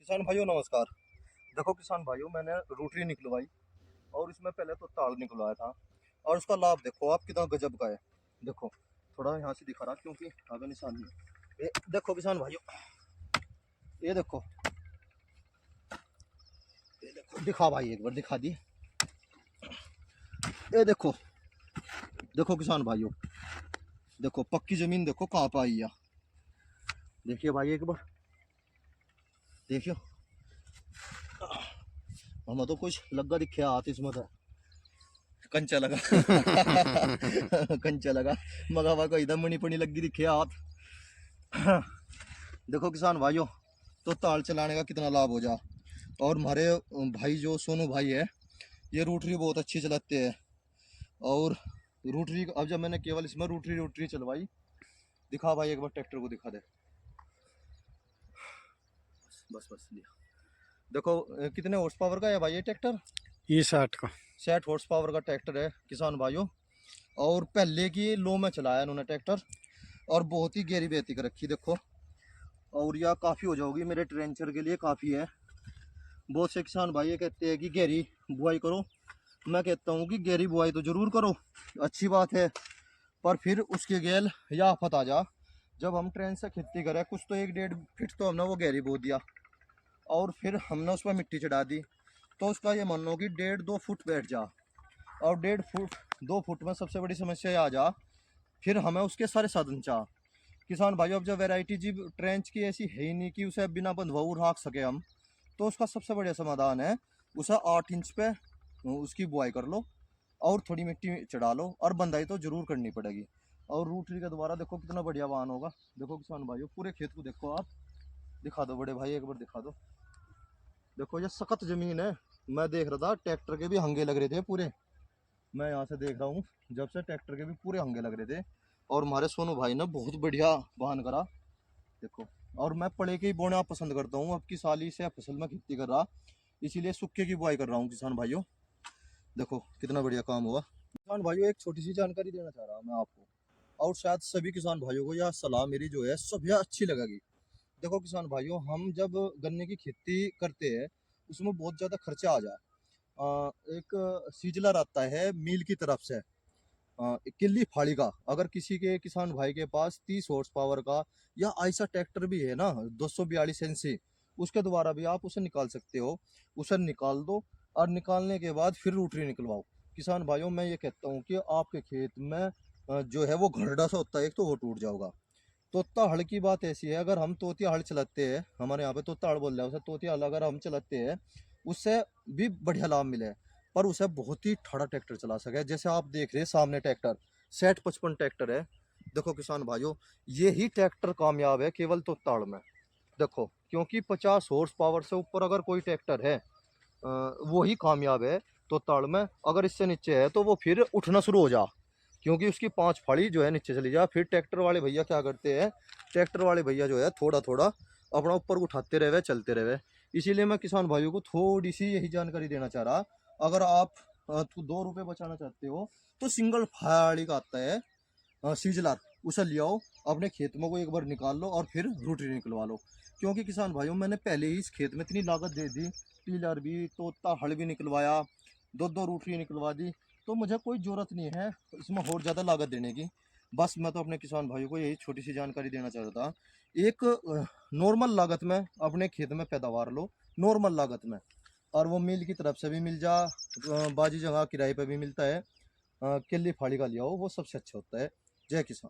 किसान भाइयों नमस्कार। देखो किसान भाइयों, मैंने रोटरी निकलवाई और इसमें पहले तो ताड़ निकलवाया था और उसका लाभ देखो आप कितना गजब का है। देखो थोड़ा यहाँ से दिखा रहा क्योंकि आगे निशान नहीं है। ये देखो किसान भाइयों, ये देखो, ये देखो, दिखा भाई एक बार दिखा दी। ये देखो, देखो किसान भाइयों, देखो पक्की जमीन देखो कहाँ पर आई है। देखिए भाई एक बार देखियो, हमें तो कुछ लगा दिखे हाथ इसमें तो कंचा लगा कंचा लगा मगा हुआ कोई दम मनी पनी लगी दिखे हाथ। देखो किसान भाइयों, तो ताल चलाने का कितना लाभ हो जा। और हमारे भाई जो सोनू भाई है, ये रोटरी बहुत अच्छी चलाते हैं। और रोटरी अब जब मैंने केवल इसमें रोटरी रोटरी चलवाई, दिखा भाई एक बार ट्रैक्टर को दिखा दे। बस बस लिया। देखो कितने हॉर्स पावर का है भाई ये ट्रैक्टर? ये 60 का 60 हॉर्स पावर का ट्रैक्टर है किसान भाइयों। और पहले की लो में चलाया इन्होंने ट्रैक्टर और बहुत ही गहरी बेहती कर रखी देखो। और यह काफ़ी हो जाओगी मेरे ट्रेंचर के लिए, काफ़ी है। बहुत से किसान भाई ये कहते हैं कि गहरी बुआई करो, मैं कहता हूँ कि गहरी बुआई तो ज़रूर करो, अच्छी बात है, पर फिर उसके गेल या आफत आ जा। जब हम ट्रेन से खेती करें कुछ तो 1-1.5 फीट तो हमने वो गहरी बो दिया और फिर हमने उस पर मिट्टी चढ़ा दी, तो उसका ये मान लो कि 1.5-2 फुट बैठ जा। और 1.5 फुट 2 फुट में सबसे बड़ी समस्या ये आ जा, फिर हमें उसके सारे साधन चाह। किसान भाइयों अब जब वैरायटी जी ट्रेंच की ऐसी है ही नहीं कि उसे बिना बंधवाऊ राख सके हम, तो उसका सबसे बढ़िया समाधान है उसे 8 इंच पे उसकी बुआई कर लो और थोड़ी मिट्टी चढ़ा लो, और बंदाई तो जरूर करनी पड़ेगी। और रूटरी के द्वारा देखो कितना बढ़िया वाहन होगा। देखो किसान भाइयों पूरे खेत को देखो आप, दिखा दो बड़े भाई एक बार दिखा दो। देखो ये सख्त जमीन है, मैं देख रहा था ट्रैक्टर के भी हंगे लग रहे थे पूरे, मैं यहाँ से देख रहा हूँ जब से ट्रैक्टर के भी पूरे हंगे लग रहे थे। और हमारे सोनू भाई ने बहुत बढ़िया वाहन करा देखो। और मैं पड़े के ही बोना पसंद करता हूँ, अब की साली से फसल में खेती कर रहा, इसीलिए सूखे की बुआई कर रहा हूँ किसान भाइयों। देखो कितना बढ़िया काम हुआ। किसान भाइयों एक छोटी सी जानकारी देना चाह रहा हूँ मैं आपको, और शायद सभी किसान भाइयों को यह सलाह मेरी जो है सभी अच्छी लगेगी। देखो किसान भाइयों, हम जब गन्ने की खेती करते हैं उसमें बहुत ज़्यादा खर्चा आ जाए। एक सीजलर आता है मील की तरफ से, किल्ली फाड़ी का। अगर किसी के किसान भाई के पास 30 हॉर्स पावर का या ऐसा ट्रैक्टर भी है ना 242 NC, उसके द्वारा भी आप उसे निकाल सकते हो। उसे निकाल दो और निकालने के बाद फिर रोटरी निकलवाओ। किसान भाइयों मैं ये कहता हूँ कि आपके खेत में जो है वो घरडा सा होता है एक, तो वो टूट जाओगा। तोता हड़ की बात ऐसी है, अगर हम तोतिया हड़ चलाते हैं, हमारे यहाँ पे तोता हड़ बोल रहा है उसे, तोतिया हड़ अगर हम चलाते हैं उससे भी बढ़िया लाभ मिले। पर उसे बहुत ही ठाड़ा ट्रैक्टर चला सके, जैसे आप देख रहे हैं सामने ट्रैक्टर 60-55 ट्रैक्टर है। देखो किसान भाइयों, ये ही ट्रैक्टर कामयाब है केवल तोता हड़ में। देखो क्योंकि 50 हॉर्स पावर से ऊपर अगर कोई ट्रैक्टर है वो ही कामयाब है। तोता हड़ में अगर इससे नीचे है तो वो फिर उठना शुरू हो जा, क्योंकि उसकी 5 फाड़ी जो है नीचे चली जा। फिर ट्रैक्टर वाले भैया क्या करते हैं, ट्रैक्टर वाले भैया जो है थोड़ा थोड़ा अपना ऊपर उठाते रहे, चलते रहे। इसीलिए मैं किसान भाइयों को थोड़ी सी यही जानकारी देना चाह रहा, अगर आप 2 रुपये बचाना चाहते हो तो सिंगल फाड़ी का आता है सीजलर, उसे ले आओ अपने खेत में को एक बार निकाल लो और फिर रोटरी निकलवा लो। क्योंकि किसान भाइयों मैंने पहले ही इस खेत में इतनी लागत दे दी, टीलर भी, तोता हड़ भी निकलवाया, 2-2 रोटरी निकलवा दी, तो मुझे कोई ज़रूरत नहीं है इसमें और ज़्यादा लागत देने की। बस मैं तो अपने किसान भाइयों को यही छोटी सी जानकारी देना चाह रहा था। एक नॉर्मल लागत में अपने खेत में पैदावार लो, नॉर्मल लागत में, और वो मिल की तरफ से भी मिल जा, बाजी जगह किराए पर भी मिलता है, किल्ली फाड़ी का लिया हो वो सबसे अच्छा होता है। जय किसान।